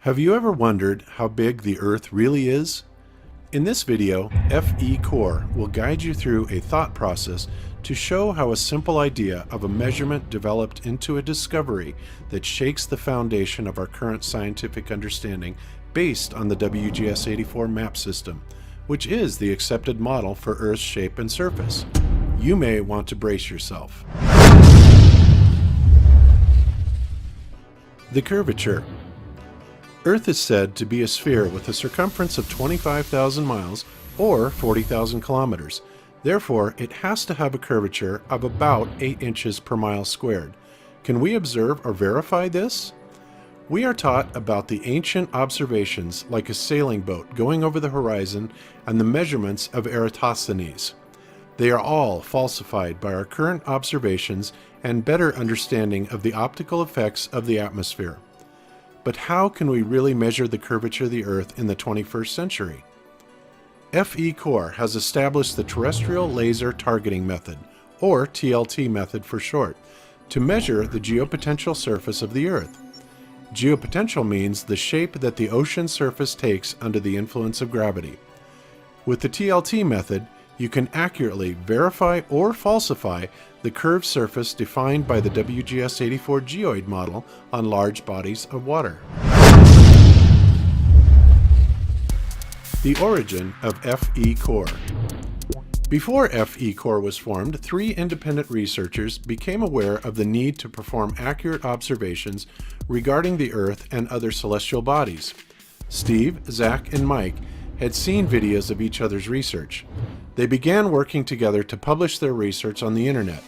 Have you ever wondered how big the Earth really is? In this video, FECORE will guide you through a thought process to show how a simple idea of a measurement developed into a discovery that shakes the foundation of our current scientific understanding based on the WGS-84 map system, which is the accepted model for Earth's shape and surface. You may want to brace yourself. The curvature. Earth is said to be a sphere with a circumference of 25,000 miles or 40,000 kilometers. Therefore, it has to have a curvature of about 8 inches per mile squared. Can we observe or verify this? We are taught about the ancient observations like a sailing boat going over the horizon and the measurements of Eratosthenes. They are all falsified by our current observations and better understanding of the optical effects of the atmosphere. But how can we really measure the curvature of the Earth in the 21st century? FECORE has established the Terrestrial Laser Targeting Method, or TLT method for short, to measure the geopotential surface of the Earth. Geopotential means the shape that the ocean surface takes under the influence of gravity. With the TLT method, you can accurately verify or falsify the curved surface defined by the WGS-84 geoid model on large bodies of water. The origin of FECORE. Before FECORE was formed, 3 independent researchers became aware of the need to perform accurate observations regarding the Earth and other celestial bodies. Steve, Zach, and Mike had seen videos of each other's research. They began working together to publish their research on the internet.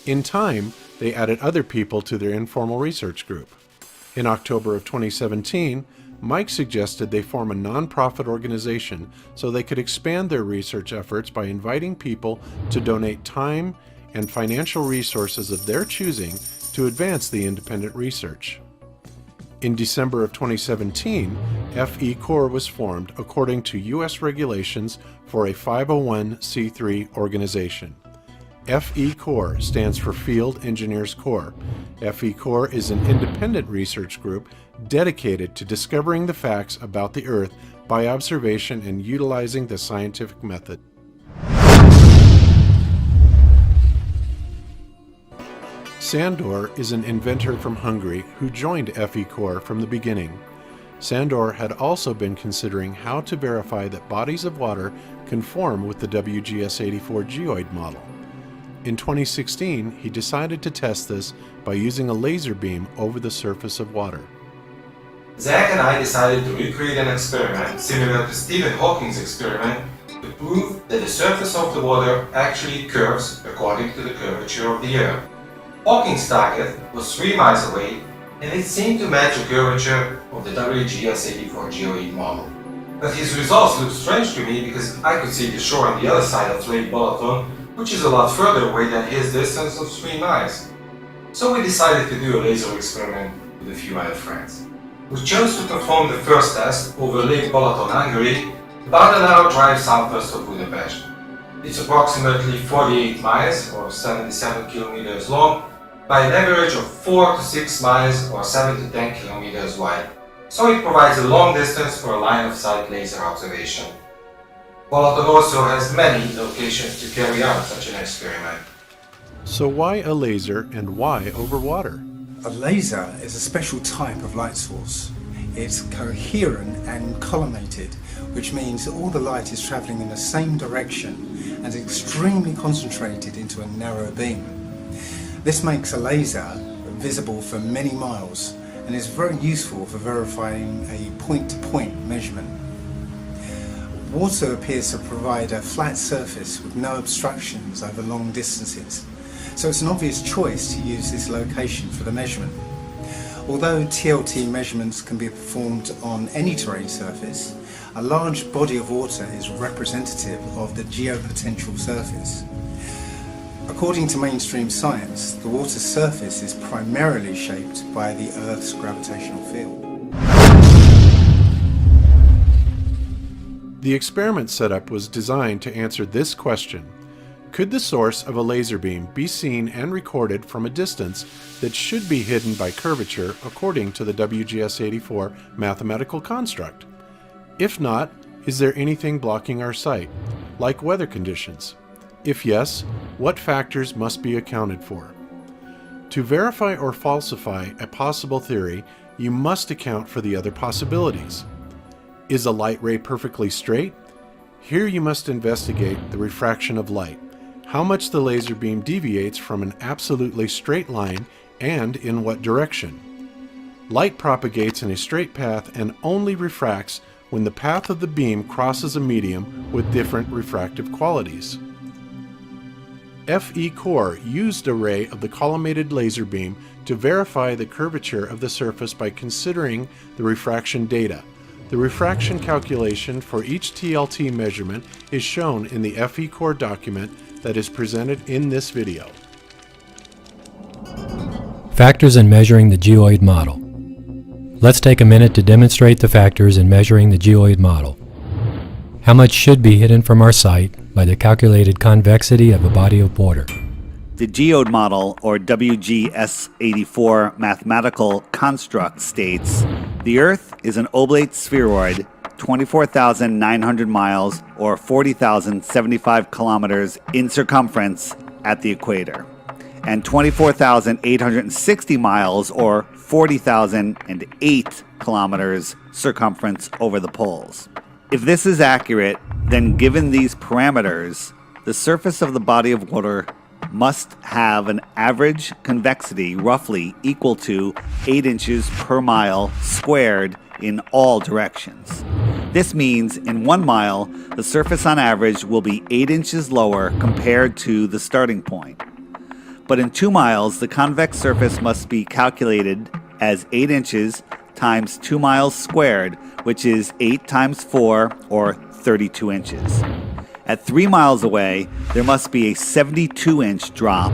In time, they added other people to their informal research group. In October of 2017, Mike suggested they form a non-profit organization so they could expand their research efforts by inviting people to donate time and financial resources of their choosing to advance the independent research. In December of 2017, FECORE was formed according to U.S. regulations for a 501c3 organization. FECORE stands for Field Engineers Corps. FECORE is an independent research group dedicated to discovering the facts about the Earth by observation and utilizing the scientific method. Sandor is an inventor from Hungary who joined FECORE from the beginning. Sandor had also been considering how to verify that bodies of water conform with the WGS-84 geoid model. In 2016, he decided to test this by using a laser beam over the surface of water. Zach and I decided to recreate an experiment similar to Stephen Hawking's experiment to prove that the surface of the water actually curves according to the curvature of the Earth. Hawking's target was 3 miles away, and it seemed to match the curvature of the WGS-84 geoid model. But his results looked strange to me because I could see the shore on the other side of Lake Balaton, which is a lot further away than his distance of 3 miles. So we decided to do a laser experiment with a few other friends. We chose to perform the first test over Lake Balaton, Hungary, about an hour drive southwest of Budapest. It's approximately 48 miles or 77 kilometers long, by an average of 4 to 6 miles or 7 to 10 kilometers wide. So it provides a long distance for a line-of-sight laser observation. Balaton also has many locations to carry out such an experiment. So why a laser and why over water? A laser is a special type of light source. It's coherent and collimated, which means that all the light is travelling in the same direction and extremely concentrated into a narrow beam. This makes a laser visible for many miles and is very useful for verifying a point-to-point measurement. Water appears to provide a flat surface with no obstructions over long distances, so it's an obvious choice to use this location for the measurement. Although TLT measurements can be performed on any terrain surface, a large body of water is representative of the geopotential surface. According to mainstream science, the water's surface is primarily shaped by the Earth's gravitational field. The experiment setup was designed to answer this question. Could the source of a laser beam be seen and recorded from a distance that should be hidden by curvature according to the WGS-84 mathematical construct? If not, is there anything blocking our sight, like weather conditions? If yes, what factors must be accounted for? To verify or falsify a possible theory, you must account for the other possibilities. Is a light ray perfectly straight? Here you must investigate the refraction of light, how much the laser beam deviates from an absolutely straight line and in what direction. Light propagates in a straight path and only refracts when the path of the beam crosses a medium with different refractive qualities. FECORE used a ray of the collimated laser beam to verify the curvature of the surface by considering the refraction data. The refraction calculation for each TLT measurement is shown in the FECORE document that is presented in this video. Factors in measuring the geoid model. Let's take a minute to demonstrate the factors in measuring the geoid model. How much should be hidden from our sight by the calculated convexity of a body of water? The geoid model, or WGS-84 mathematical construct, states the Earth is an oblate spheroid 24,900 miles or 40,075 kilometers in circumference at the equator, and 24,860 miles or 40,008 kilometers circumference over the poles. If this is accurate, then given these parameters, the surface of the body of water must have an average convexity roughly equal to 8 inches per mile squared in all directions. This means in 1 mile, the surface on average will be 8 inches lower compared to the starting point. But in 2 miles, the convex surface must be calculated as 8 inches times 2 miles squared, which is 8 times 4, or 32 inches. At 3 miles away, there must be a 72-inch drop,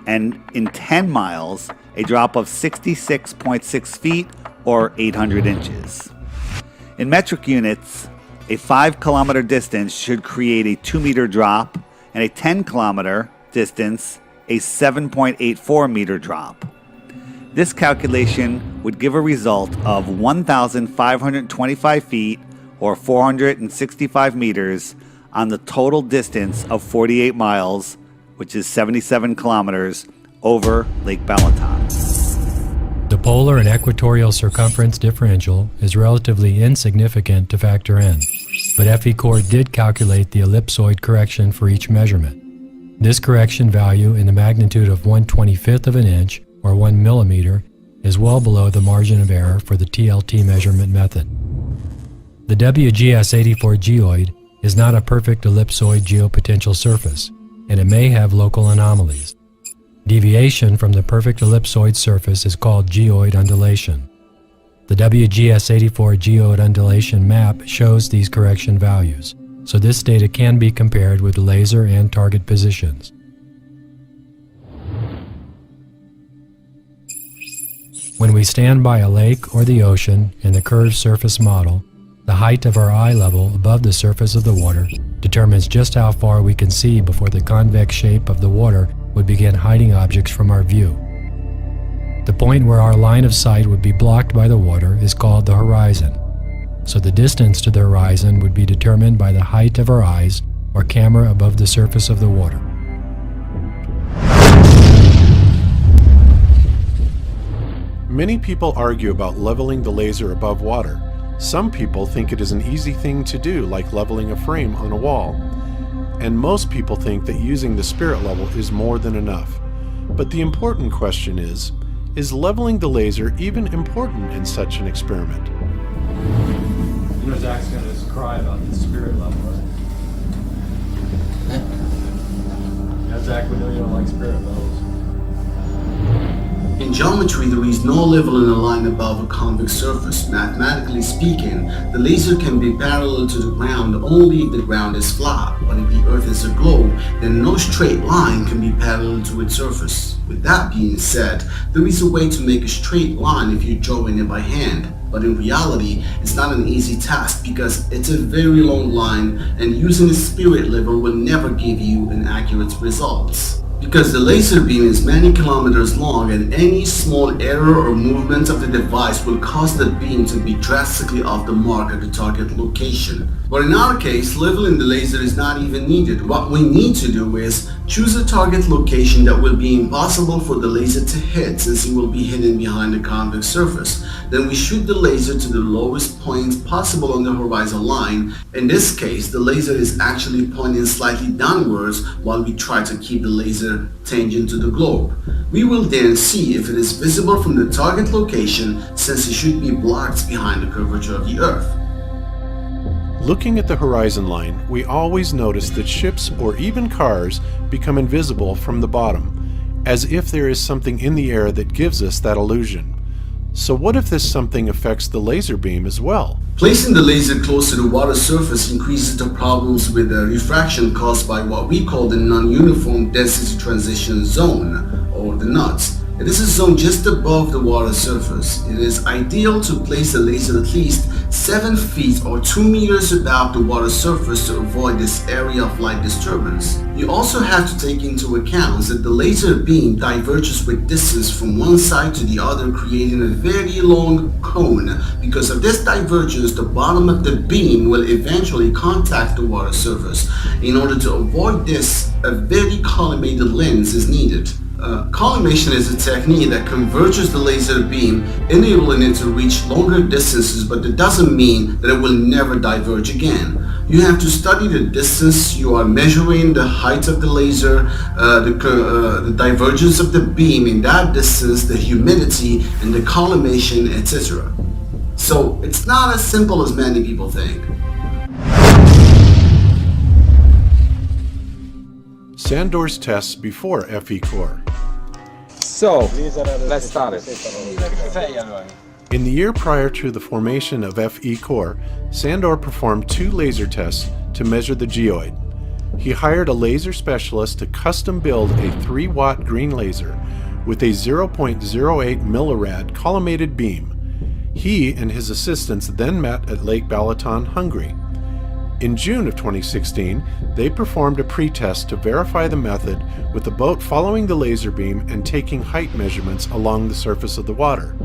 and in 10 miles, a drop of 66.6 feet, or 800 inches. In metric units, a 5-kilometer distance should create a 2-meter drop, and a 10-kilometer distance, a 7.84-meter drop. This calculation would give a result of 1,525 feet, or 465 meters, on the total distance of 48 miles, which is 77 kilometers, over Lake Balaton. The polar and equatorial circumference differential is relatively insignificant to factor in, but FECORE did calculate the ellipsoid correction for each measurement. This correction value in the magnitude of 1/25th of an inch, or 1 millimeter, is well below the margin of error for the TLT measurement method. The WGS-84 geoid is not a perfect ellipsoid geopotential surface, and it may have local anomalies. Deviation from the perfect ellipsoid surface is called geoid undulation. The WGS-84 geoid undulation map shows these correction values, so this data can be compared with the laser and target positions. When we stand by a lake or the ocean in the curved surface model, the height of our eye level above the surface of the water determines just how far we can see before the convex shape of the water would begin hiding objects from our view. The point where our line of sight would be blocked by the water is called the horizon, so the distance to the horizon would be determined by the height of our eyes or camera above the surface of the water. Many people argue about leveling the laser above water. Some people think it is an easy thing to do, like leveling a frame on a wall. And most people think that using the spirit level is more than enough. But the important question is leveling the laser even important in such an experiment? You know, Zach's going to cry about the spirit level, right? Yeah, Zach, we know you don't like spirit levels. In geometry, there is no level in a line above a convex surface. Mathematically speaking, the laser can be parallel to the ground only if the ground is flat, but if the Earth is a globe, then no straight line can be parallel to its surface. With that being said, there is a way to make a straight line if you're drawing it by hand. But in reality, it's not an easy task because it's a very long line, and using a spirit level will never give you an accurate results. Because the laser beam is many kilometers long, and any small error or movement of the device will cause the beam to be drastically off the mark at the target location. But in our case, leveling the laser is not even needed. What we need to do is choose a target location that will be impossible for the laser to hit, since it will be hidden behind the convex surface. Then we shoot the laser to the lowest point possible on the horizon line. In this case, the laser is actually pointing slightly downwards while we try to keep the laser tangent to the globe. We will then see if it is visible from the target location, since it should be blocked behind the curvature of the Earth. Looking at the horizon line, we always notice that ships or even cars become invisible from the bottom, as if there is something in the air that gives us that illusion. So what if this something affects the laser beam as well? Placing the laser close to the water surface increases the problems with the refraction caused by what we call the non-uniform density transition zone, or the NUTS. It is a zone just above the water surface. It is ideal to place the laser at least 7 feet or 2 meters above the water surface to avoid this area of light disturbance. You also have to take into account that the laser beam diverges with distance from one side to the other, creating a very long cone. Because of this divergence, the bottom of the beam will eventually contact the water surface. In order to avoid this, a very collimated lens is needed. Collimation is a technique that converges the laser beam, enabling it to reach longer distances, but that doesn't mean that it will never diverge again. You have to study the distance you are measuring, the height of the laser, the divergence of the beam in that distance, the humidity, and the collimation, etc. So it's not as simple as many people think. Sandor's tests before FECORE. So, let's start it. In the year prior to the formation of FECORE, Sandor performed 2 laser tests to measure the geoid. He hired a laser specialist to custom build a 3-watt green laser with a 0.08 millirad collimated beam. He and his assistants then met at Lake Balaton, Hungary. In June of 2016, they performed a pretest to verify the method with the boat following the laser beam and taking height measurements along the surface of the water.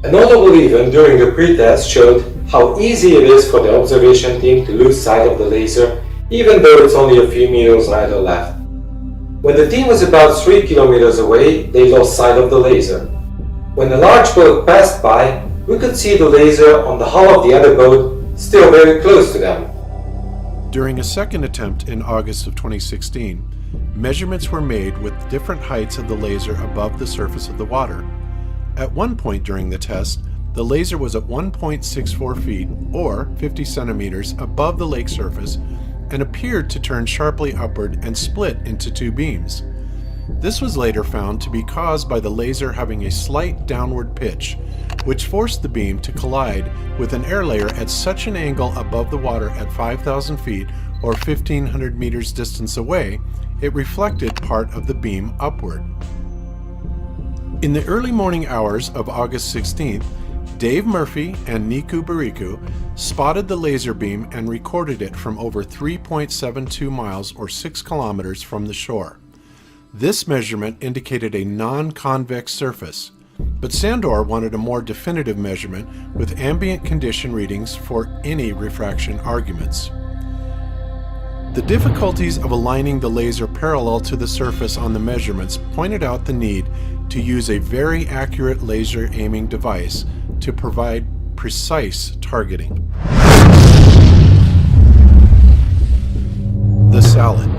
A notable event during the pretest showed how easy it is for the observation team to lose sight of the laser, even though it's only a few meters right or left. When the team was about 3 kilometers away, they lost sight of the laser. When a large boat passed by, we could see the laser on the hull of the other boat, still very close to them. During a second attempt in August of 2016, measurements were made with different heights of the laser above the surface of the water. At one point during the test, the laser was at 1.64 feet, or 50 centimeters, above the lake surface and appeared to turn sharply upward and split into 2 beams. This was later found to be caused by the laser having a slight downward pitch, which forced the beam to collide with an air layer at such an angle above the water at 5,000 feet or 1,500 meters distance away, it reflected part of the beam upward. In the early morning hours of August 16th, Dave Murphy and Niku Bariku spotted the laser beam and recorded it from over 3.72 miles or 6 kilometers from the shore. This measurement indicated a non-convex surface, but Sandor wanted a more definitive measurement with ambient condition readings for any refraction arguments. The difficulties of aligning the laser parallel to the surface on the measurements pointed out the need to use a very accurate laser aiming device to provide precise targeting. The salad.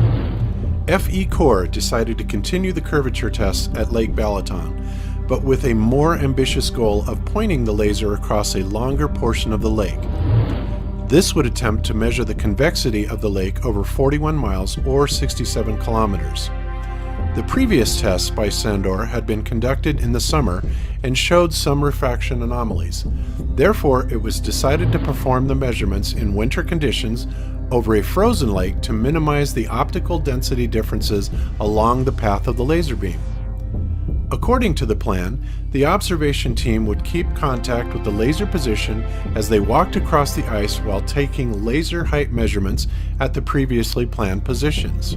FECORE decided to continue the curvature tests at Lake Balaton, but with a more ambitious goal of pointing the laser across a longer portion of the lake. This would attempt to measure the convexity of the lake over 41 miles or 67 kilometers. The previous tests by Sandor had been conducted in the summer and showed some refraction anomalies. Therefore, it was decided to perform the measurements in winter conditions over a frozen lake to minimize the optical density differences along the path of the laser beam. According to the plan, the observation team would keep contact with the laser position as they walked across the ice while taking laser height measurements at the previously planned positions.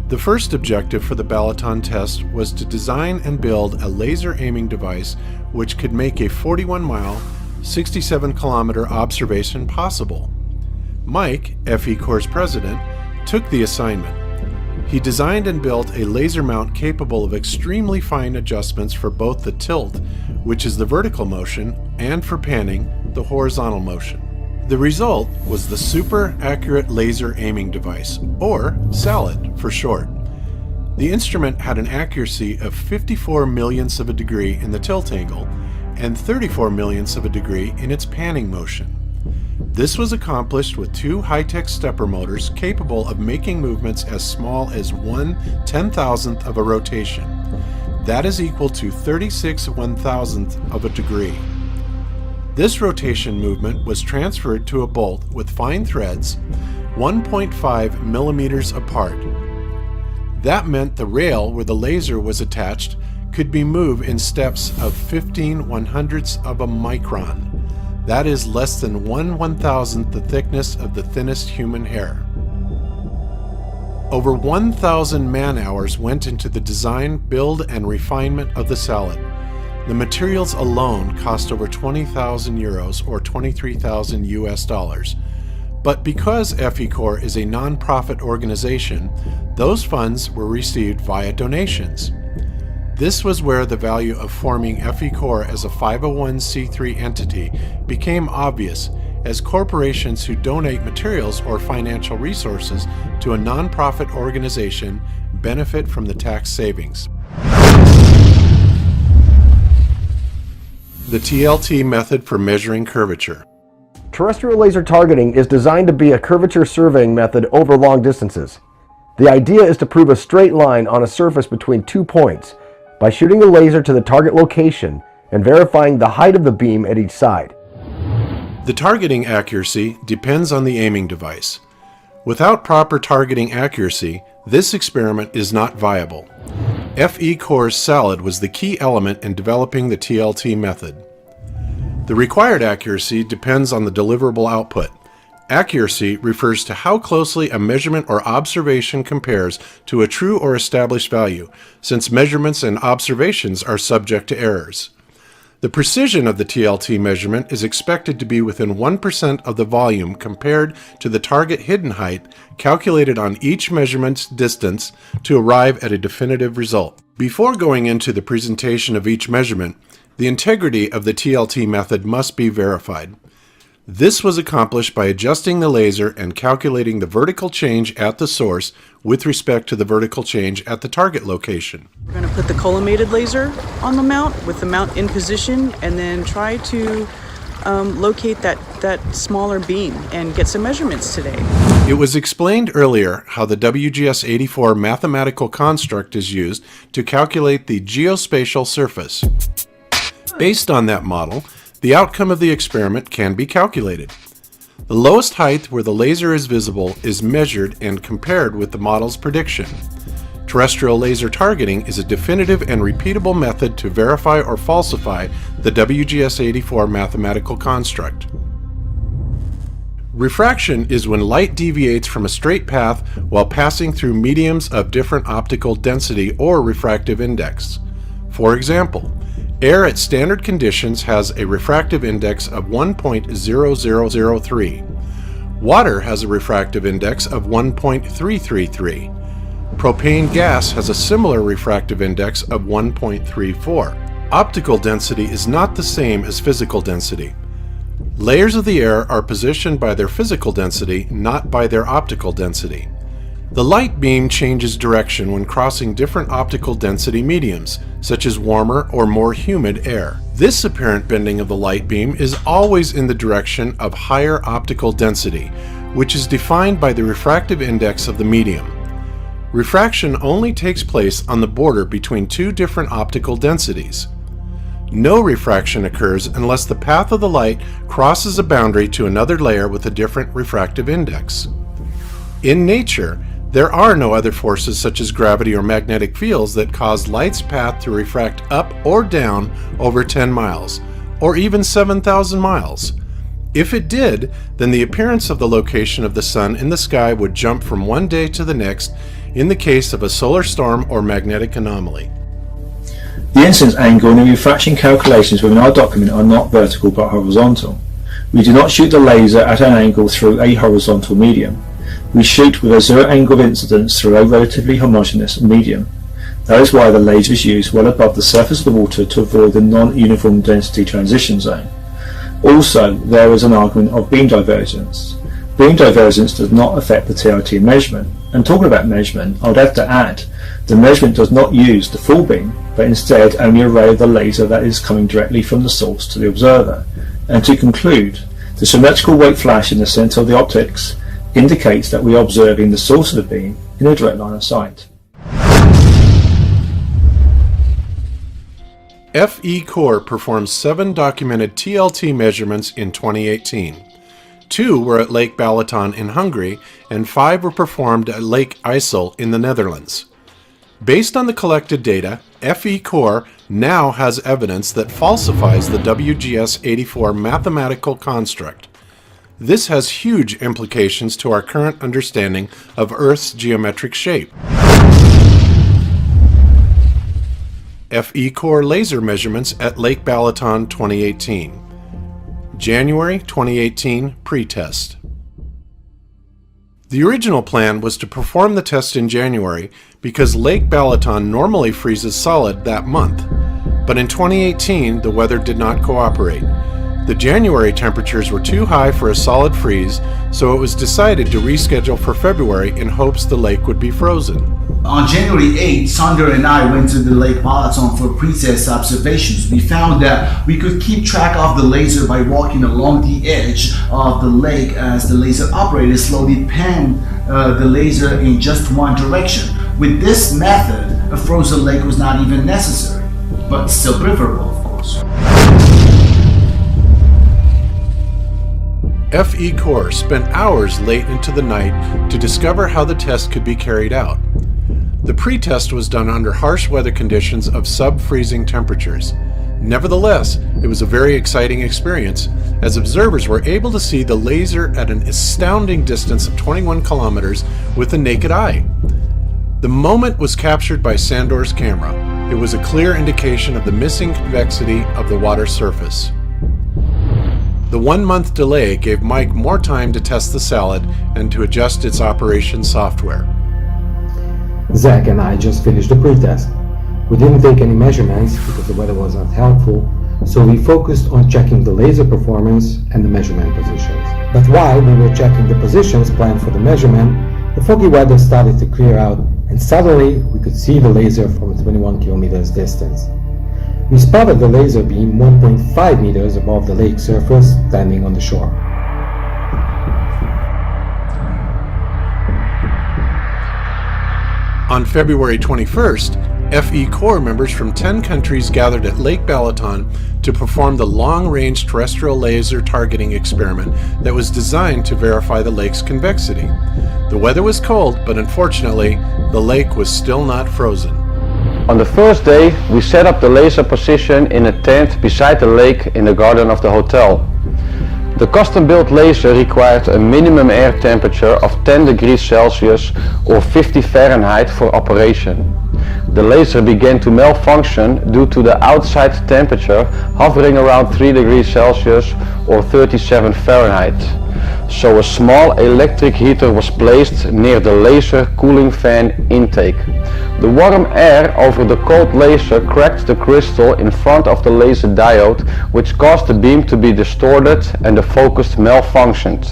The first objective for the Balaton test was to design and build a laser aiming device which could make a 41-mile, 67-kilometer observation possible. Mike, FECORE's president, took the assignment. He designed and built a laser mount capable of extremely fine adjustments for both the tilt, which is the vertical motion, and for panning, the horizontal motion. The result was the Super Accurate Laser Aiming Device, or SALAD for short. The instrument had an accuracy of 54 millionths of a degree in the tilt angle and 34 millionths of a degree in its panning motion. This was accomplished with two high-tech stepper motors capable of making movements as small as 1/10,000th of a rotation. That is equal to 36 1,000th of a degree. This rotation movement was transferred to a bolt with fine threads 1.5 millimeters apart. That meant the rail where the laser was attached could be moved in steps of 15 100ths of a micron. That is less than 1/1000th the thickness of the thinnest human hair. Over 1,000 man-hours went into the design, build, and refinement of the SALAD. The materials alone cost over 20,000 euros or 23,000 US dollars. But because FECORE is a non-profit organization, those funds were received via donations. This was where the value of forming FECORE as a 501c3 entity became obvious, as corporations who donate materials or financial resources to a non-profit organization benefit from the tax savings. The TLT method for measuring curvature. Terrestrial laser targeting is designed to be a curvature surveying method over long distances. The idea is to prove a straight line on a surface between 2 points by shooting the laser to the target location and verifying the height of the beam at each side. The targeting accuracy depends on the aiming device. Without proper targeting accuracy, this experiment is not viable. FECORE's SALAD was the key element in developing the TLT method. The required accuracy depends on the deliverable output. Accuracy refers to how closely a measurement or observation compares to a true or established value, since measurements and observations are subject to errors. The precision of the TLT measurement is expected to be within 1% of the volume compared to the target hidden height calculated on each measurement's distance to arrive at a definitive result. Before going into the presentation of each measurement, the integrity of the TLT method must be verified. This was accomplished by adjusting the laser and calculating the vertical change at the source with respect to the vertical change at the target location. We're going to put the collimated laser on the mount with the mount in position and then try to locate that smaller beam and get some measurements today. It was explained earlier how the WGS-84 mathematical construct is used to calculate the geospatial surface. Based on that model, the outcome of the experiment can be calculated. The lowest height where the laser is visible is measured and compared with the model's prediction. Terrestrial laser targeting is a definitive and repeatable method to verify or falsify the WGS-84 mathematical construct. Refraction is when light deviates from a straight path while passing through mediums of different optical density or refractive index. For example, air at standard conditions has a refractive index of 1.0003. Water has a refractive index of 1.333. Propane gas has a similar refractive index of 1.34. Optical density is not the same as physical density. Layers of the air are positioned by their physical density, not by their optical density. The light beam changes direction when crossing different optical density mediums, such as warmer or more humid air. This apparent bending of the light beam is always in the direction of higher optical density, which is defined by the refractive index of the medium. Refraction only takes place on the border between two different optical densities. No refraction occurs unless the path of the light crosses a boundary to another layer with a different refractive index. In nature, There are no other forces such as gravity or magnetic fields that cause light's path to refract up or down over 10 miles, or even 7,000 miles. If it did, then the appearance of the location of the sun in the sky would jump from one day to the next in the case of a solar storm or magnetic anomaly. The incidence angle and the refraction calculations within our document are not vertical but horizontal. We do not shoot the laser at an angle through a horizontal medium. We shoot with a zero angle of incidence through a relatively homogeneous medium. That is why the laser is used well above the surface of the water to avoid the non-uniform density transition zone. Also, there is an argument of beam divergence. Beam divergence does not affect the TLT measurement. And talking about measurement, I would have to add, the measurement does not use the full beam, but instead only a ray of the laser that is coming directly from the source to the observer. And to conclude, the symmetrical white flash in the center of the optics indicates that we are observing the source of the beam in a direct line of sight. FECORE performed 7 documented TLT measurements in 2018. 2 were at Lake Balaton in Hungary, and 5 were performed at Lake Ijssel in the Netherlands. Based on the collected data, FECORE now has evidence that falsifies the WGS-84 mathematical construct. This has huge implications to our current understanding of Earth's geometric shape. FECORE laser measurements at Lake Balaton 2018. January 2018 pre-test. The original plan was to perform the test in January because Lake Balaton normally freezes solid that month, but in 2018 the weather did not cooperate. The January temperatures were too high for a solid freeze, so it was decided to reschedule for February in hopes the lake would be frozen. On January 8, Sander and I went to the Lake Balaton for pre-test observations. We found that we could keep track of the laser by walking along the edge of the lake as the laser operator slowly panned the laser in just one direction. With this method, a frozen lake was not even necessary, but still preferable, of course. FECORE spent hours late into the night to discover how the test could be carried out. The pre-test was done under harsh weather conditions of sub-freezing temperatures. Nevertheless, it was a very exciting experience, as observers were able to see the laser at an astounding distance of 21 kilometers with the naked eye. The moment was captured by Sandor's camera. It was a clear indication of the missing convexity of the water surface. The 1-month delay gave Mike more time to test the salad and to adjust its operation software. Zach and I just finished the pre-test. We didn't take any measurements because the weather was not helpful, so we focused on checking the laser performance and the measurement positions. But while we were checking the positions planned for the measurement, the foggy weather started to clear out, and suddenly we could see the laser from 21 kilometers distance. We spotted the laser beam 1.5 meters above the lake surface, standing on the shore. On February 21st, FECORE members from 10 countries gathered at Lake Balaton to perform the long-range terrestrial laser targeting experiment that was designed to verify the lake's convexity. The weather was cold, but unfortunately, the lake was still not frozen. On the first day, we set up the laser position in a tent beside the lake in the garden of the hotel. The custom-built laser required a minimum air temperature of 10 degrees Celsius or 50 Fahrenheit for operation. The laser began to malfunction due to the outside temperature hovering around 3 degrees Celsius or 37 Fahrenheit. So a small electric heater was placed near the laser cooling fan intake. The warm air over the cold laser cracked the crystal in front of the laser diode, which caused the beam to be distorted and the focus malfunctioned.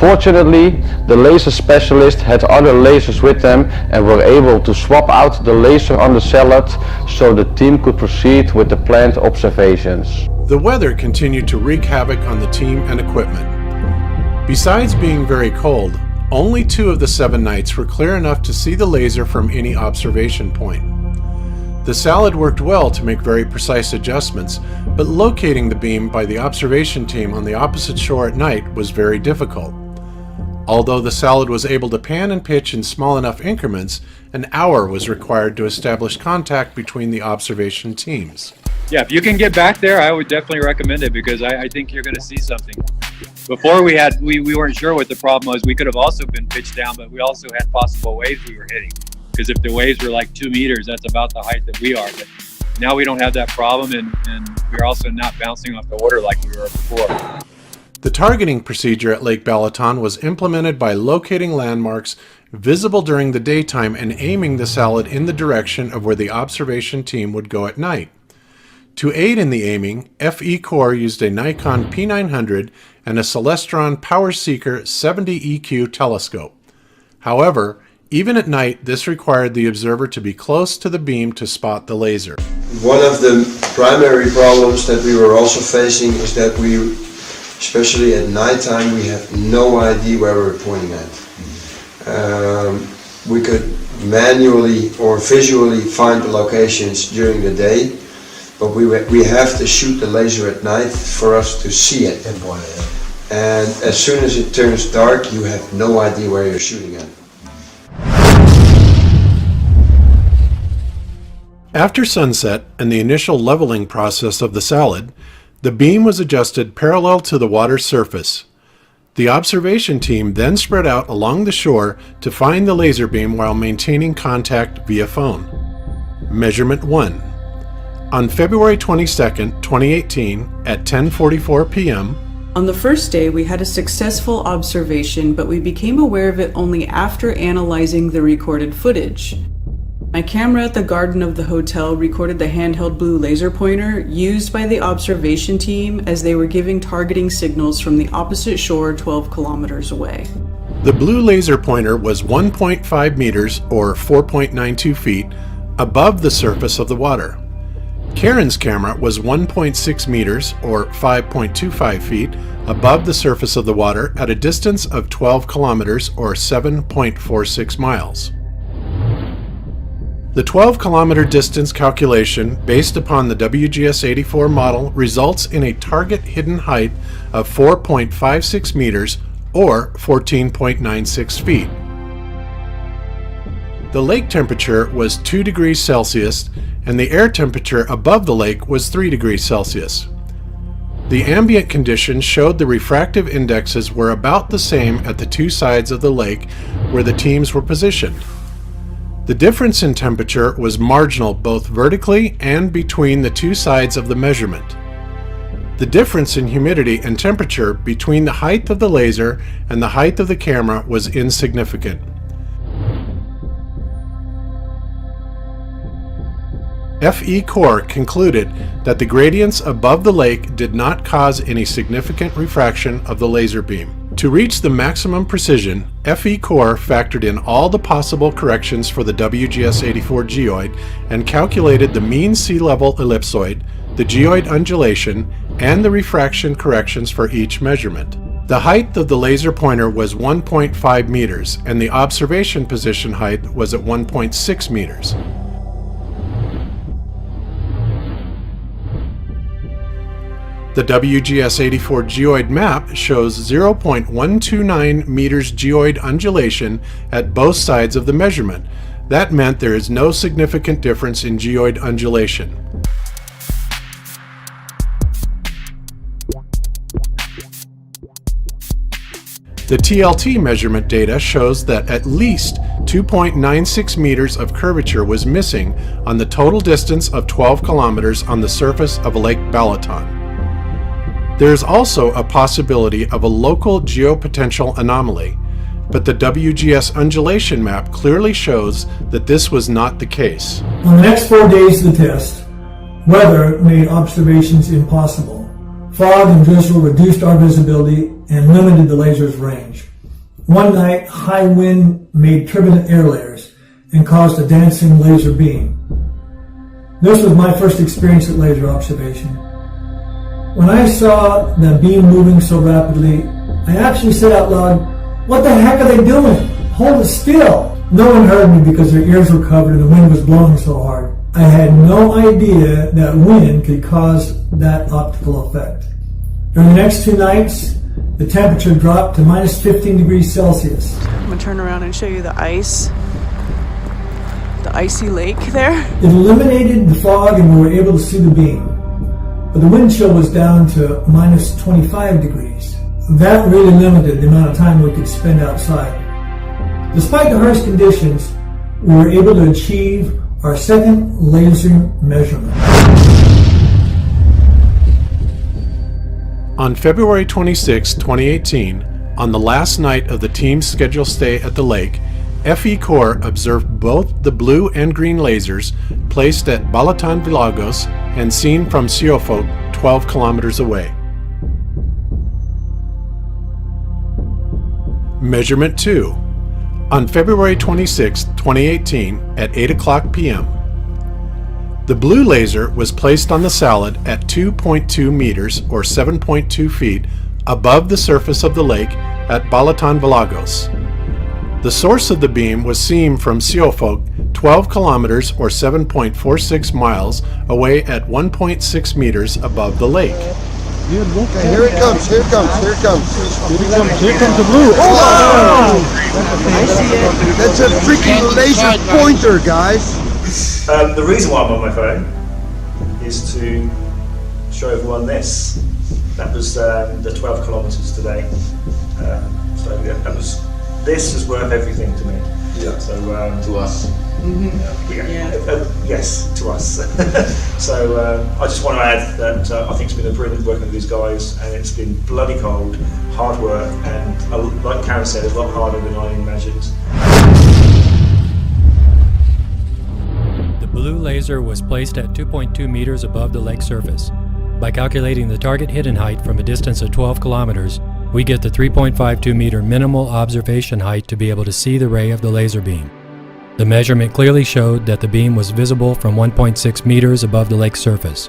Fortunately, the laser specialist had other lasers with them and were able to swap out the laser on the salad so the team could proceed with the planned observations. The weather continued to wreak havoc on the team and equipment. Besides being very cold, only 2 of the 7 nights were clear enough to see the laser from any observation point. The salad worked well to make very precise adjustments, but locating the beam by the observation team on the opposite shore at night was very difficult. Although the salad was able to pan and pitch in small enough increments, an hour was required to establish contact between the observation teams. Yeah, if you can get back there, I would definitely recommend it because I think you're going to see something. Before we weren't sure what the problem was. We could have also been pitched down, but we also had possible waves we were hitting. Because if the waves were like 2 meters, that's about the height that we are. But now we don't have that problem, and we're also not bouncing off the water like we were before. The targeting procedure at Lake Balaton was implemented by locating landmarks visible during the daytime and aiming the salad in the direction of where the observation team would go at night. To aid in the aiming, FECORE used a Nikon P900 and a Celestron Power Seeker 70EQ telescope. However, even at night, this required the observer to be close to the beam to spot the laser. One of the primary problems that we were also facing is that we, especially at nighttime, we have no idea where we're pointing at. We could manually or visually find the locations during the day, but we have to shoot the laser at night for us to see it. And as soon as it turns dark, you have no idea where you're shooting at. After sunset and the initial leveling process of the salad, the beam was adjusted parallel to the water's surface. The observation team then spread out along the shore to find the laser beam while maintaining contact via phone. Measurement 1. On February 22, 2018, at 10:44 p.m., on the first day, we had a successful observation, but we became aware of it only after analyzing the recorded footage. My camera at the garden of the hotel recorded the handheld blue laser pointer used by the observation team as they were giving targeting signals from the opposite shore 12 kilometers away. The blue laser pointer was 1.5 meters or 4.92 feet above the surface of the water. Karen's camera was 1.6 meters or 5.25 feet above the surface of the water at a distance of 12 kilometers or 7.46 miles. The 12-kilometer distance calculation based upon the WGS-84 model results in a target hidden height of 4.56 meters or 14.96 feet. The lake temperature was 2 degrees Celsius and the air temperature above the lake was 3 degrees Celsius. The ambient conditions showed the refractive indexes were about the same at the two sides of the lake where the teams were positioned. The difference in temperature was marginal both vertically and between the two sides of the measurement. The difference in humidity and temperature between the height of the laser and the height of the camera was insignificant. FECORE concluded that the gradients above the lake did not cause any significant refraction of the laser beam. To reach the maximum precision, FECORE factored in all the possible corrections for the WGS-84 geoid and calculated the mean sea level ellipsoid, the geoid undulation, and the refraction corrections for each measurement. The height of the laser pointer was 1.5 meters and the observation position height was at 1.6 meters. The WGS-84 geoid map shows 0.129 meters geoid undulation at both sides of the measurement. That meant there is no significant difference in geoid undulation. The TLT measurement data shows that at least 2.96 meters of curvature was missing on the total distance of 12 kilometers on the surface of Lake Balaton. There is also a possibility of a local geopotential anomaly, but the WGS undulation map clearly shows that this was not the case. On the next 4 days of the test, weather made observations impossible. Fog and drizzle reduced our visibility and limited the laser's range. One night, high wind made turbulent air layers and caused a dancing laser beam. This was my first experience at laser observation. When I saw the beam moving so rapidly, I actually said out loud, "What the heck are they doing? Hold it still." No one heard me because their ears were covered and the wind was blowing so hard. I had no idea that wind could cause that optical effect. During the next 2 nights, the temperature dropped to minus 15 degrees Celsius. I'm gonna turn around and show you the ice. The icy lake there. It eliminated the fog and we were able to see the beam. But the wind chill was down to minus 25 degrees. That really limited the amount of time we could spend outside. Despite the harsh conditions, we were able to achieve our second laser measurement. On February 26, 2018, on the last night of the team's scheduled stay at the lake, FECORE observed both the blue and green lasers placed at Balaton Vilagos and seen from Siofok 12 kilometers away. Measurement 2. On February 26, 2018 at 8 o'clock p.m. The blue laser was placed on the salad at 2.2 meters or 7.2 feet above the surface of the lake at Balaton Vilagos. The source of the beam was seen from Siofok 12 kilometers or 7.46 miles away at 1.6 meters above the lake. Here it comes, here it comes, here it comes. Here comes the blue. Oh! I see it. That's a freaking laser pointer, guys. The reason why I'm on my phone is to show everyone this. That was the 12 kilometers today. So yeah, this is worth everything to me. Yeah. So to us. Yes, to us. So I just want to add that I think it's been a brilliant working with these guys, and it's been bloody cold, hard work, and like Karen said, a lot harder than I imagined. The blue laser was placed at 2.2 meters above the lake surface. By calculating the target hidden height from a distance of 12 kilometers, we get the 3.52 meter minimal observation height to be able to see the ray of the laser beam. The measurement clearly showed that the beam was visible from 1.6 meters above the lake's surface.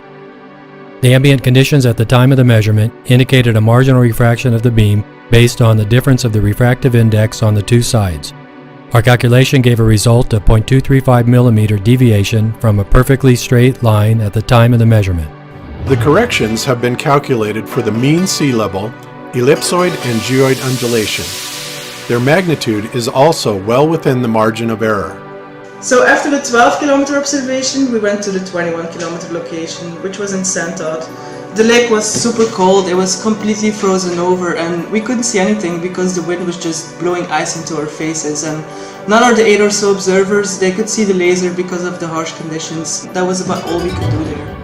The ambient conditions at the time of the measurement indicated a marginal refraction of the beam based on the difference of the refractive index on the two sides. Our calculation gave a result of 0.235 millimeter deviation from a perfectly straight line at the time of the measurement. The corrections have been calculated for the mean sea level, ellipsoid and geoid undulation. Their magnitude is also well within the margin of error. So after the 12-kilometer observation, we went to the 21-kilometer location, which was in Santad. The lake was super cold, it was completely frozen over, and we couldn't see anything because the wind was just blowing ice into our faces. And none of the 8 or so observers, they could see the laser because of the harsh conditions. That was about all we could do there.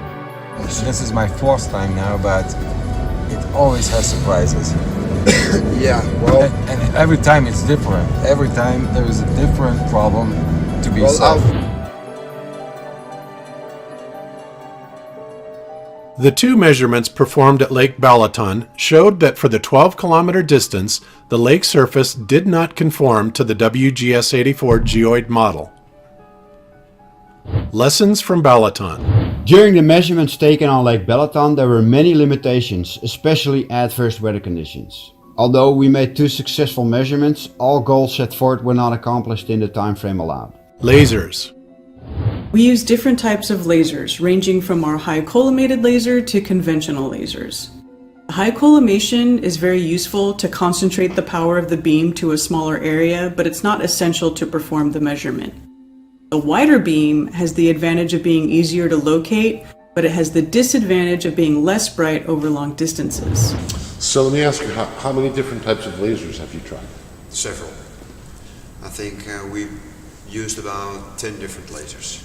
This is my 4th time now, but it always has surprises. Yeah, well... And every time it's different. Every time there is a different problem to be solved. The two measurements performed at Lake Balaton showed that for the 12-kilometer distance, the lake surface did not conform to the WGS-84 geoid model. Lessons from Balaton. During the measurements taken on Lake Balaton, there were many limitations, especially adverse weather conditions. Although we made 2 successful measurements, all goals set forth were not accomplished in the time frame allowed. Lasers. We use different types of lasers, ranging from our high collimated laser to conventional lasers. High collimation is very useful to concentrate the power of the beam to a smaller area, but it's not essential to perform the measurement. The wider beam has the advantage of being easier to locate, but it has the disadvantage of being less bright over long distances. So let me ask you, how many different types of lasers have you tried? Several. I think we used about 10 different lasers.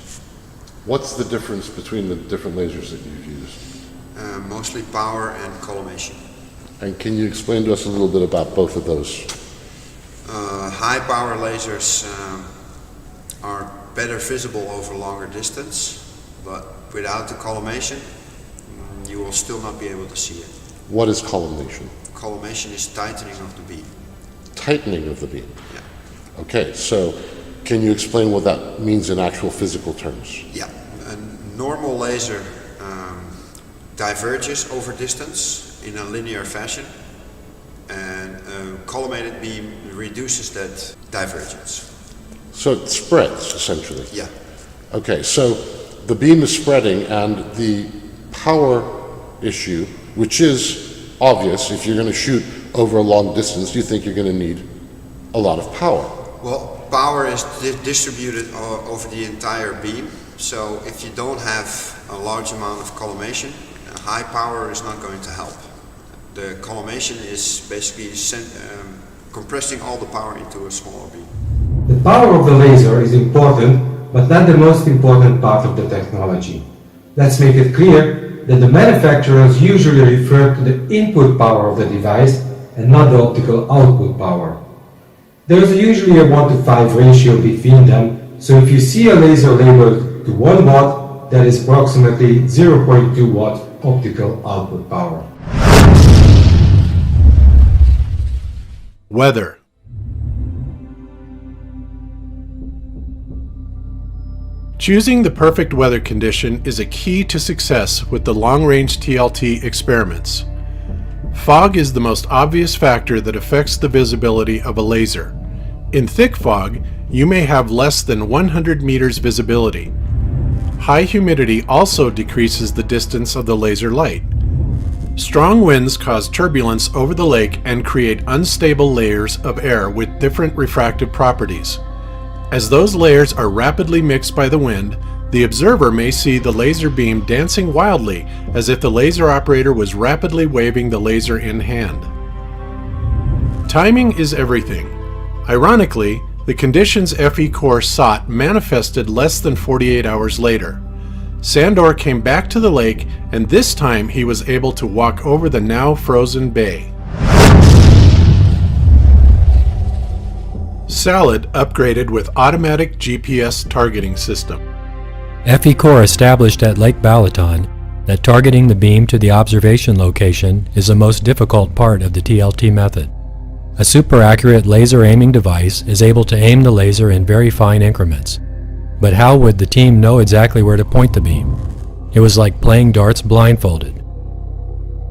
What's the difference between the different lasers that you've used? Mostly power and collimation. And can you explain to us a little bit about both of those? High power lasers are better visible over longer distance, but without the collimation, you will still not be able to see it. What is collimation? Collimation is tightening of the beam. Tightening of the beam? Yeah. Okay, so can you explain what that means in actual physical terms? Yeah, a normal laser diverges over distance in a linear fashion, and a collimated beam reduces that divergence. So it spreads, essentially? Yeah. Okay, so the beam is spreading, and the power issue, which is obvious if you're going to shoot over a long distance, you think you're going to need a lot of power. Well, power is distributed over the entire beam. So if you don't have a large amount of collimation, high power is not going to help. The collimation is basically compressing all the power into a smaller beam. The power of the laser is important, but not the most important part of the technology. Let's make it clear that the manufacturers usually refer to the input power of the device and not the optical output power. There is usually a 1:5 ratio between them, so if you see a laser labeled to 1 watt, that is approximately 0.2 watt optical output power. Weather. Choosing the perfect weather condition is a key to success with the long-range TLT experiments. Fog is the most obvious factor that affects the visibility of a laser. In thick fog, you may have less than 100 meters visibility. High humidity also decreases the distance of the laser light. Strong winds cause turbulence over the lake and create unstable layers of air with different refractive properties. As those layers are rapidly mixed by the wind, the observer may see the laser beam dancing wildly as if the laser operator was rapidly waving the laser in hand. Timing is everything. Ironically, the conditions FECORE sought manifested less than 48 hours later. Sandor came back to the lake, and this time he was able to walk over the now frozen bay. Salad upgraded with automatic GPS targeting system. FECORE established at Lake Balaton that targeting the beam to the observation location is the most difficult part of the TLT method. A super accurate laser aiming device is able to aim the laser in very fine increments. But how would the team know exactly where to point the beam? It was like playing darts blindfolded.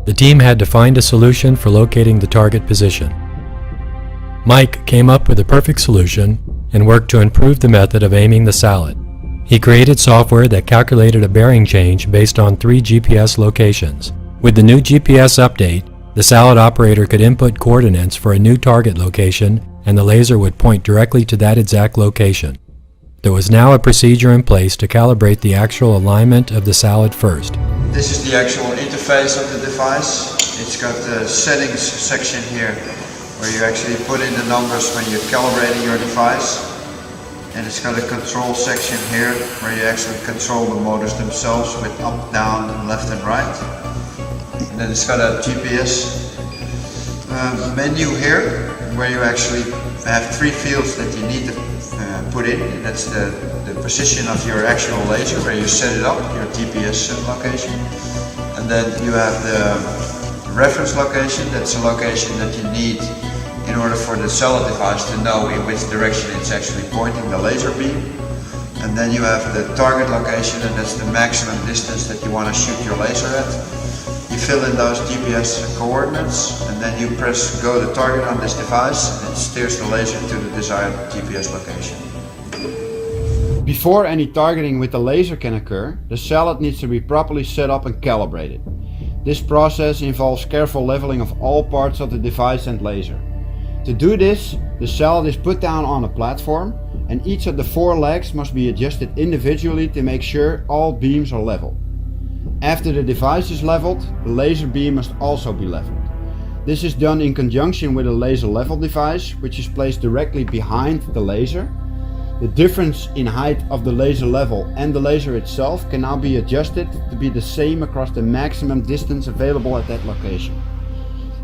The team had to find a solution for locating the target position. Mike came up with a perfect solution and worked to improve the method of aiming the salad. He created software that calculated a bearing change based on 3 GPS locations. With the new GPS update, the salad operator could input coordinates for a new target location and the laser would point directly to that exact location. There was now a procedure in place to calibrate the actual alignment of the salad first. This is the actual interface of the device. It's got the settings section here where you actually put in the numbers when you're calibrating your device. And it's got a control section here where you actually control the motors themselves with up, down, and left and right. And then it's got a GPS menu here where you actually have 3 fields that you need to put in. And that's the position of your actual laser where you set it up, your GPS location. And then you have the reference location. That's a location that you need in order for the salad device to know in which direction it's actually pointing the laser beam. And then you have the target location, and that's the maximum distance that you want to shoot your laser at. You fill in those GPS coordinates, and then you press go to target on this device, and it steers the laser to the desired GPS location. Before any targeting with the laser can occur, the salad needs to be properly set up and calibrated. This process involves careful leveling of all parts of the device and laser. To do this, the salad is put down on a platform and each of the 4 legs must be adjusted individually to make sure all beams are level. After the device is leveled, the laser beam must also be leveled. This is done in conjunction with a laser level device, which is placed directly behind the laser. The difference in height of the laser level and the laser itself can now be adjusted to be the same across the maximum distance available at that location.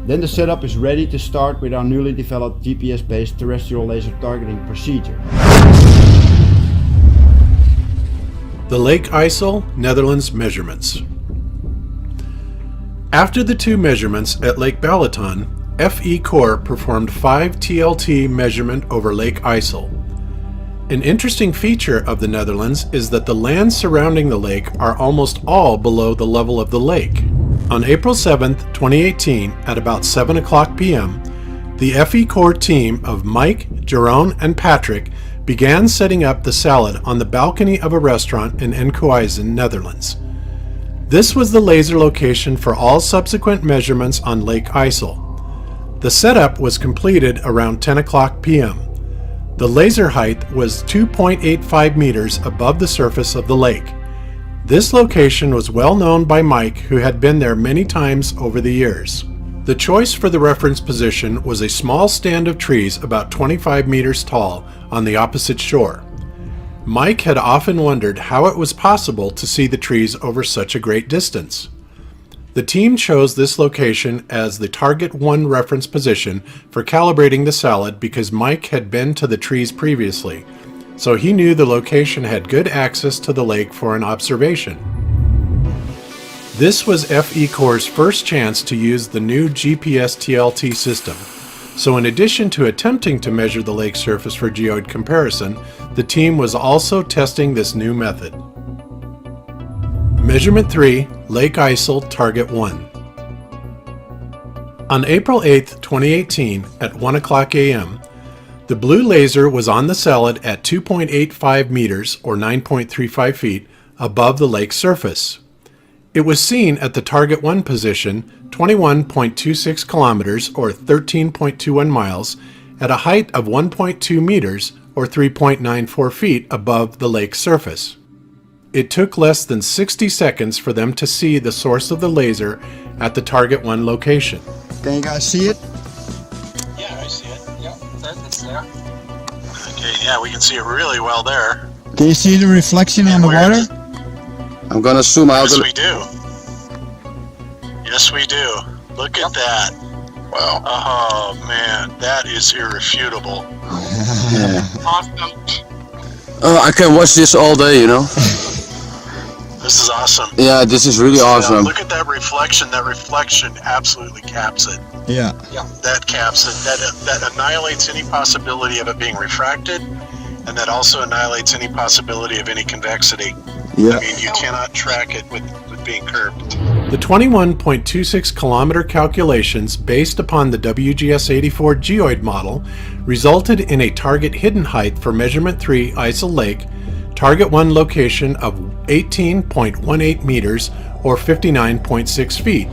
Then the setup is ready to start with our newly developed GPS-based terrestrial laser targeting procedure. The Lake Ijssel, Netherlands measurements. After the 2 measurements at Lake Balaton, FECORE performed 5 TLT measurement over Lake Ijssel. An interesting feature of the Netherlands is that the lands surrounding the lake are almost all below the level of the lake. On April 7, 2018, at about 7 o'clock p.m., the FECORE team of Mike, Jeroen, and Patrick began setting up the salad on the balcony of a restaurant in Enkhuizen, Netherlands. This was the laser location for all subsequent measurements on Lake Ijssel. The setup was completed around 10 o'clock p.m. The laser height was 2.85 meters above the surface of the lake. This location was well known by Mike, who had been there many times over the years. The choice for the reference position was a small stand of trees about 25 meters tall on the opposite shore. Mike had often wondered how it was possible to see the trees over such a great distance. The team chose this location as the Target 1 reference position for calibrating the salad because Mike had been to the trees previously, so he knew the location had good access to the lake for an observation. This was FECORE's first chance to use the new GPS TLT system, so in addition to attempting to measure the lake surface for geoid comparison, the team was also testing this new method. Measurement 3, Lake Ijssel, Target 1. On April 8, 2018, at 1 o'clock a.m., the blue laser was on the salad at 2.85 meters, or 9.35 feet, above the lake surface. It was seen at the Target 1 position, 21.26 kilometers, or 13.21 miles, at a height of 1.2 meters, or 3.94 feet above the lake surface. It took less than 60 seconds for them to see the source of the laser at the Target 1 location. Can you guys see it? Yeah, I see it. Yeah, it's there. Okay, yeah, we can see it really well there. Can you see the reflection on the water? I'm gonna zoom out. Yes, we do. Yes, we do. Look at that. Wow. Oh, man, that is irrefutable. Awesome. I can watch this all day, you know. This is awesome. Yeah, this is really awesome. Look at that reflection. That reflection absolutely caps it. Yeah. Yeah. That caps it. That annihilates any possibility of it being refracted, and that also annihilates any possibility of any convexity. Yeah. I mean, you cannot track it with being curved. The 21.26 kilometer calculations based upon the WGS-84 geoid model resulted in a target hidden height for measurement 3 Ijssel Lake, Target 1 location of 18.18 meters or 59.6 feet.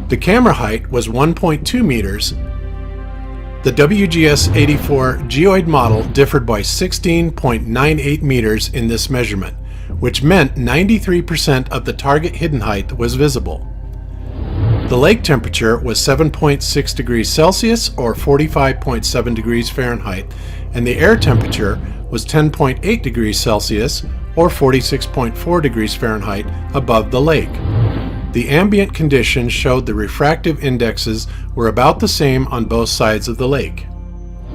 The camera height was 1.2 meters. The WGS-84 geoid model differed by 16.98 meters in this measurement, which meant 93% of the target hidden height was visible. The lake temperature was 7.6 degrees Celsius or 45.7 degrees Fahrenheit, and the air temperature was 10.8 degrees Celsius or 46.4 degrees Fahrenheit above the lake. The ambient conditions showed the refractive indexes were about the same on both sides of the lake.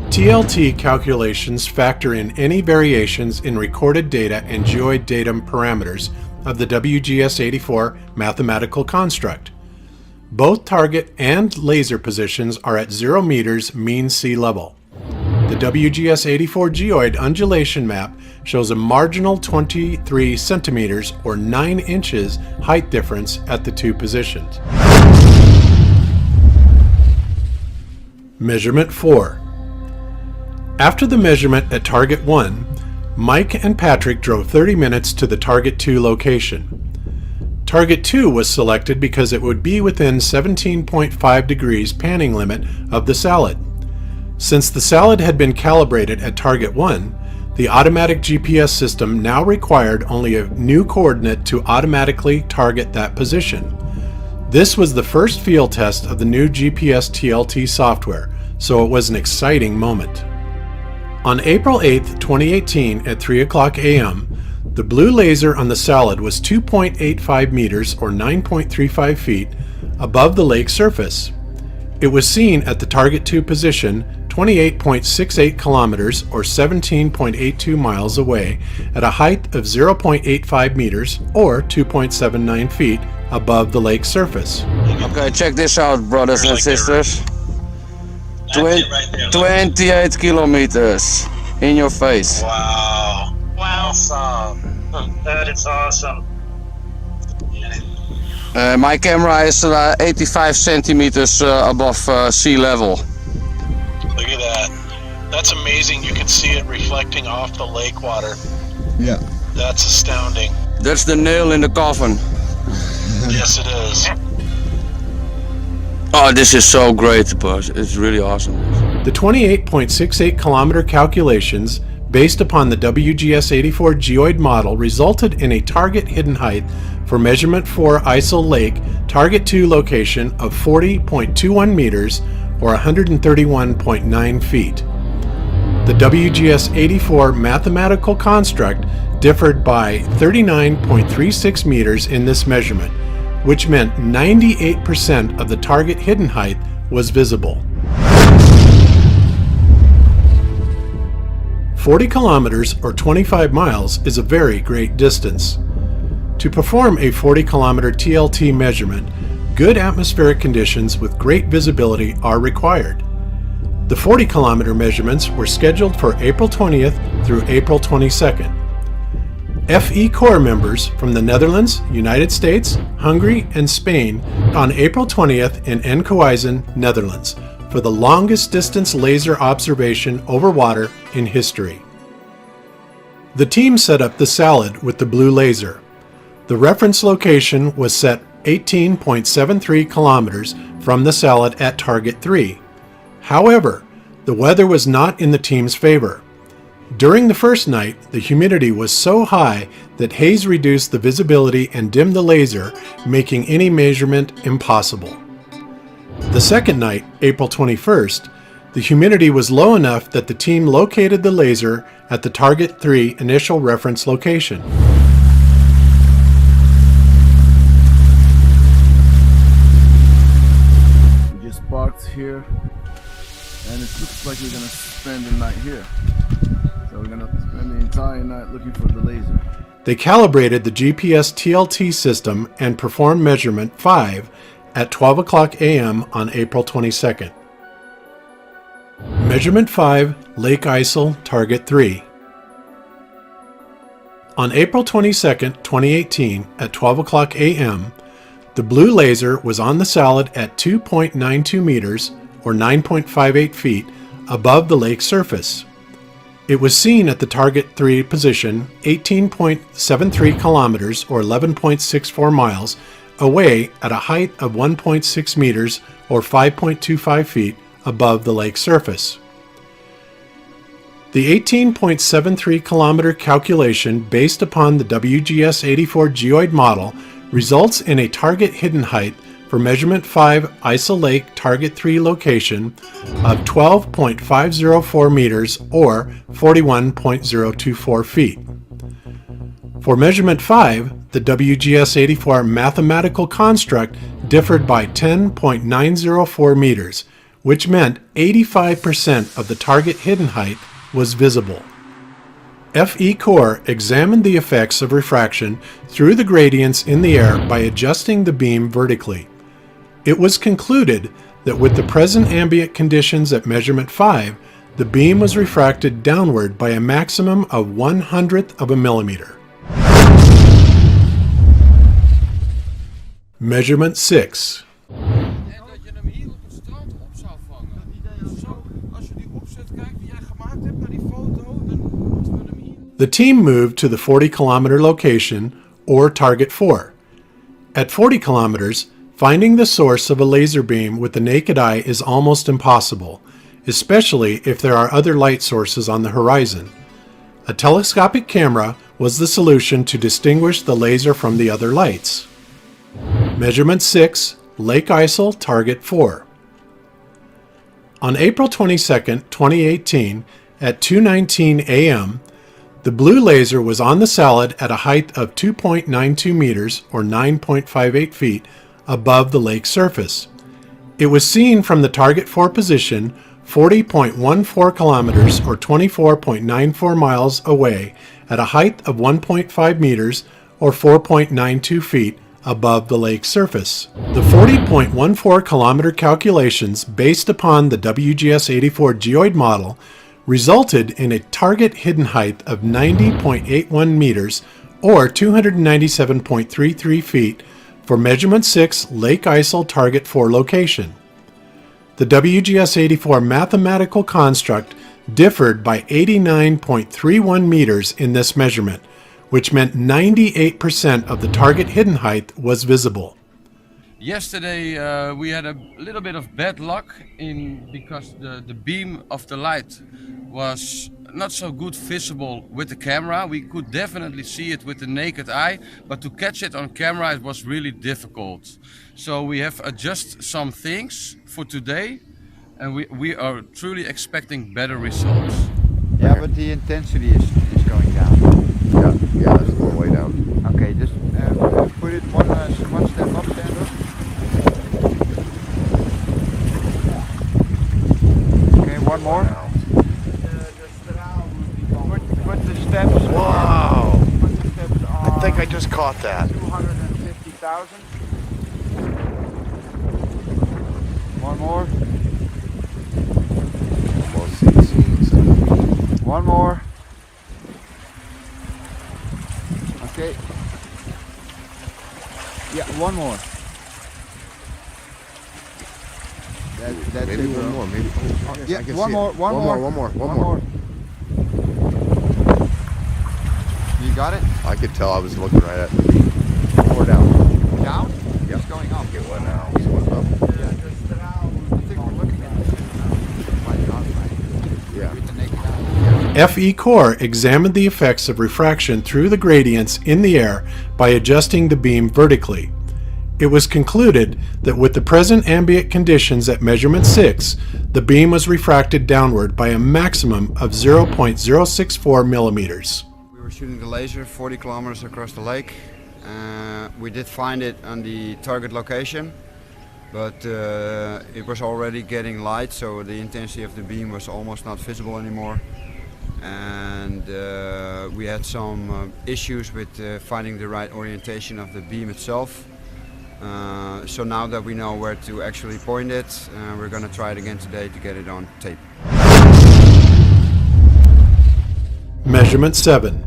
TLT calculations factor in any variations in recorded data and geoid datum parameters of the WGS-84 mathematical construct. Both target and laser positions are at 0 meters mean sea level. The WGS-84 geoid undulation map shows a marginal 23 centimeters or 9 inches height difference at the two positions. Measurement 4. After the measurement at Target 1, Mike and Patrick drove 30 minutes to the Target 2 location. Target 2 was selected because it would be within 17.5 degrees panning limit of the salad. Since the salad had been calibrated at Target 1, the automatic GPS system now required only a new coordinate to automatically target that position. This was the first field test of the new GPS TLT software, so it was an exciting moment. On April 8, 2018 at 3 o'clock a.m., the blue laser on the salad was 2.85 meters or 9.35 feet above the lake surface. It was seen at the Target 2 position 28.68 kilometers or 17.82 miles away at a height of 0.85 meters or 2.79 feet above the lake surface. Okay, check this out, brothers and sisters. 28 kilometers in your face. Wow. Wow. Awesome. That is awesome. My camera is 85 centimeters above sea level. Look at that. That's amazing. You can see it reflecting off the lake water. Yeah. That's astounding. That's the nail in the coffin. Yes, it is. Oh, this is so great, boss. It's really awesome. The 28.68 kilometer calculations based upon the WGS-84 geoid model resulted in a target hidden height for measurement 4 Ijssel Lake target 2 location of 40.21 meters or 131.9 feet. The WGS-84 mathematical construct differed by 39.36 meters in this measurement, which meant 98% of the target hidden height was visible. 40 kilometers or 25 miles is a very great distance. To perform a 40 kilometer TLT measurement, good atmospheric conditions with great visibility are required. The 40 kilometer measurements were scheduled for April 20th through April 22nd. FE Corps members from the Netherlands, United States, Hungary, and Spain on April 20th in Enkhuizen, Netherlands, for the longest distance laser observation over water in history. The team set up the salad with the blue laser. The reference location was set 18.73 kilometers from the salad at target 3. However, the weather was not in the team's favor. During the first night, the humidity was so high that haze reduced the visibility and dimmed the laser, making any measurement impossible. The second night, April 21st, the humidity was low enough that the team located the laser at the target 3 initial reference location. We just parked here, and it looks like we're gonna spend the night here. So we're gonna spend the entire night looking for the laser. They calibrated the GPS TLT system and performed measurement 5 at 12 o'clock a.m. on April 22nd. Measurement 5, Lake Ijssel, target 3. On April 22nd, 2018 at 12 o'clock a.m., the blue laser was on the salad at 2.92 meters or 9.58 feet above the lake surface. It was seen at the target 3 position 18.73 kilometers or 11.64 miles away at a height of 1.6 meters or 5.25 feet above the lake surface. The 18.73 kilometer calculation based upon the WGS-84 geoid model results in a target hidden height for measurement 5 Ijssel Lake target 3 location of 12.504 meters or 41.024 feet. For measurement 5, the WGS-84 mathematical construct differed by 10.904 meters, which meant 85% of the target hidden height was visible. FE Corps examined the effects of refraction through the gradients in the air by adjusting the beam vertically. It was concluded that with the present ambient conditions at measurement 5, the beam was refracted downward by a maximum of 1/100th of a millimeter. Measurement 6. The team moved to the 40 kilometer location, or target 4. At 40 kilometers, finding the source of a laser beam with the naked eye is almost impossible, especially if there are other light sources on the horizon. A telescopic camera was the solution to distinguish the laser from the other lights. Measurement 6, Lake Ijssel, target 4. On April 22, 2018, at 2:19 a.m., the blue laser was on the salad at a height of 2.92 meters or 9.58 feet above the lake surface. It was seen from the target 4 position 40.14 kilometers or 24.94 miles away at a height of 1.5 meters or 4.92 feet above the lake surface. The 40.14 kilometer calculations based upon the WGS-84 geoid model resulted in a target hidden height of 90.81 meters or 297.33 feet for measurement 6 Lake Ijssel target 4 location. The WGS-84 mathematical construct differed by 89.31 meters in this measurement, which meant 98% of the target hidden height was visible. Yesterday we had a little bit of bad luck because the beam of the light was not so good visible with the camera. We could definitely see it with the naked eye, but to catch it on camera it was really difficult. So we have adjusted some things for today, and we are truly expecting better results. Yeah, but the intensity is going down. Yeah, that's a little way down. Okay, just put it one step up, stand up. Okay, one more. Put the steps. Wow! Put the steps on. I think I just caught that. 250,000. One more. One more. Okay. Yeah, one more. That's Maybe it, one more. Maybe. Oh, yes, yeah, I can one see more. it. One more. You got it? I could tell I was looking right at the beam. Or down. Down? Yeah. It's going up. Get one now. This one's up. I think we're looking at it. Yeah. FECORE examined the effects of refraction through the gradients in the air by adjusting the beam vertically. It was concluded that with the present ambient conditions at measurement 6, the beam was refracted downward by a maximum of 0.064 millimeters. We were shooting the laser 40 kilometers across the lake. We did find it on the target location, but it was already getting light, so the intensity of the beam was almost not visible anymore. And we had some issues with finding the right orientation of the beam itself. So now that we know where to actually point it, we're going to try it again today to get it on tape. Measurement 7.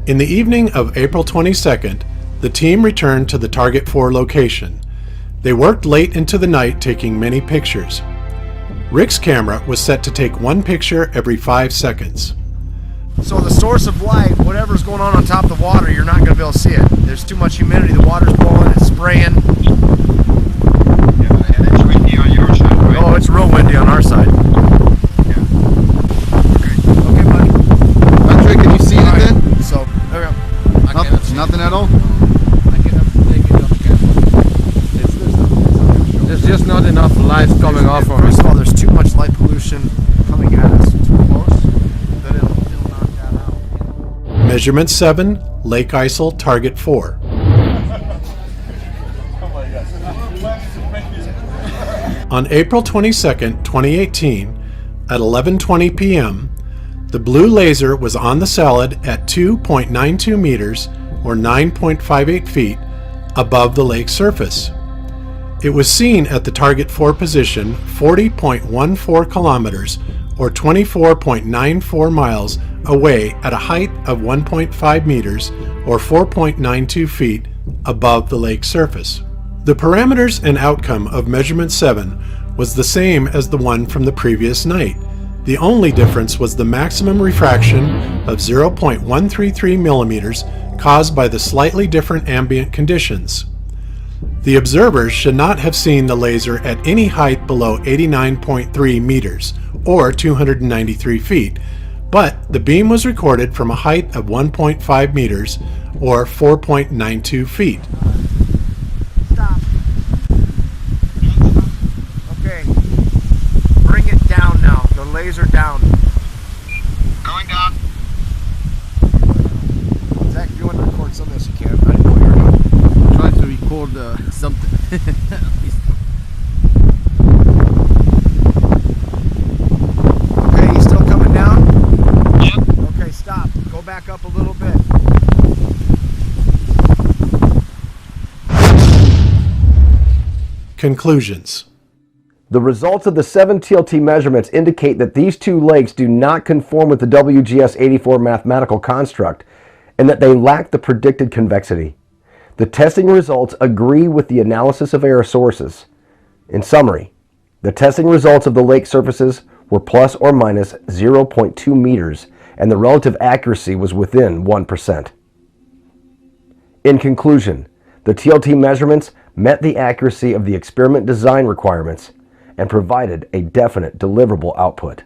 In the evening of April 22nd, the team returned to the Target 4 location. They worked late into the night taking many pictures. Rick's camera was set to take one picture every 5 seconds. So the source of light, whatever's going on top of the water, you're not going to be able to see it. There's too much humidity, the water's blowing, it's spraying. Yeah, and it's windy on your side, right? Oh, it's real windy on our side. Yeah. Okay, buddy. Patrick, can you see it then? So, there we go. Nothing at all? There's just not enough light coming off from it. First of all, there's too much light pollution coming at us too close. That it'll knock that out. Measurement 7, Lake Ijssel, Target 4. On April 22nd, 2018, at 11:20 p.m., the blue laser was on the salad at 2.92 meters, or 9.58 feet, above the lake surface. It was seen at the Target 4 position 40.14 kilometers, or 24.94 miles away at a height of 1.5 meters, or 4.92 feet, above the lake surface. The parameters and outcome of measurement 7 was the same as the one from the previous night. The only difference was the maximum refraction of 0.133 millimeters caused by the slightly different ambient conditions. The observers should not have seen the laser at any height below 89.3 meters, or 293 feet, but the beam was recorded from a height of 1.5 meters, or 4.92 feet. Stop. Okay. Bring it down now. The laser down. Going down. Zach, if you want to record some of this, you can. I didn't know you were doing. Trying to record something. Okay, you still coming down? Yep. Okay, stop. Go back up a little bit. Conclusions. The results of the 7 TLT measurements indicate that these two lakes do not conform with the WGS-84 mathematical construct and that they lack the predicted convexity. The testing results agree with the analysis of error sources. In summary, the testing results of the lake surfaces were plus or minus 0.2 meters and the relative accuracy was within 1%. In conclusion, the TLT measurements met the accuracy of the experiment design requirements, and provided a definite deliverable output.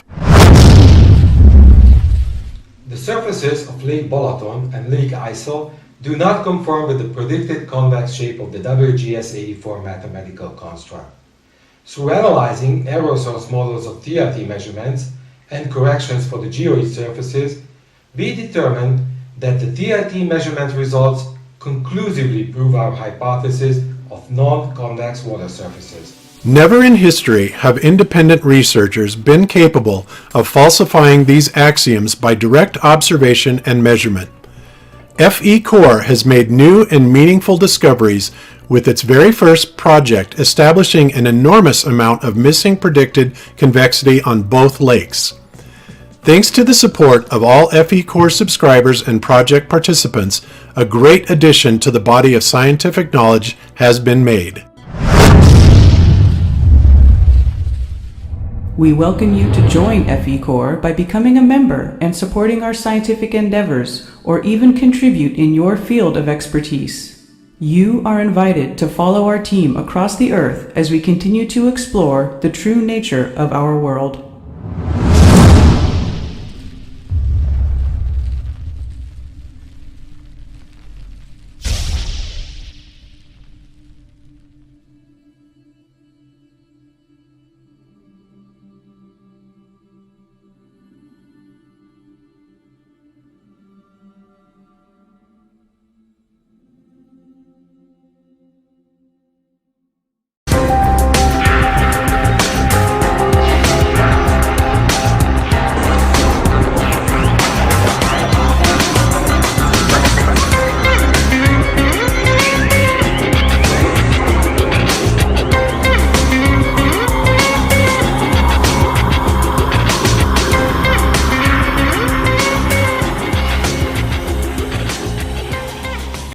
The surfaces of Lake Balaton and Lake Ijssel do not conform with the predicted convex shape of the WGS-84 mathematical construct. Through analyzing error source models of TRT measurements and corrections for the geoid surfaces, we determined that the TRT measurement results conclusively prove our hypothesis of non-convex water surfaces. Never in history have independent researchers been capable of falsifying these axioms by direct observation and measurement. FECORE has made new and meaningful discoveries with its very first project establishing an enormous amount of missing predicted convexity on both lakes. Thanks to the support of all FECORE subscribers and project participants, a great addition to the body of scientific knowledge has been made. We welcome you to join FECORE by becoming a member and supporting our scientific endeavors, or even contribute in your field of expertise. You are invited to follow our team across the earth as we continue to explore the true nature of our world.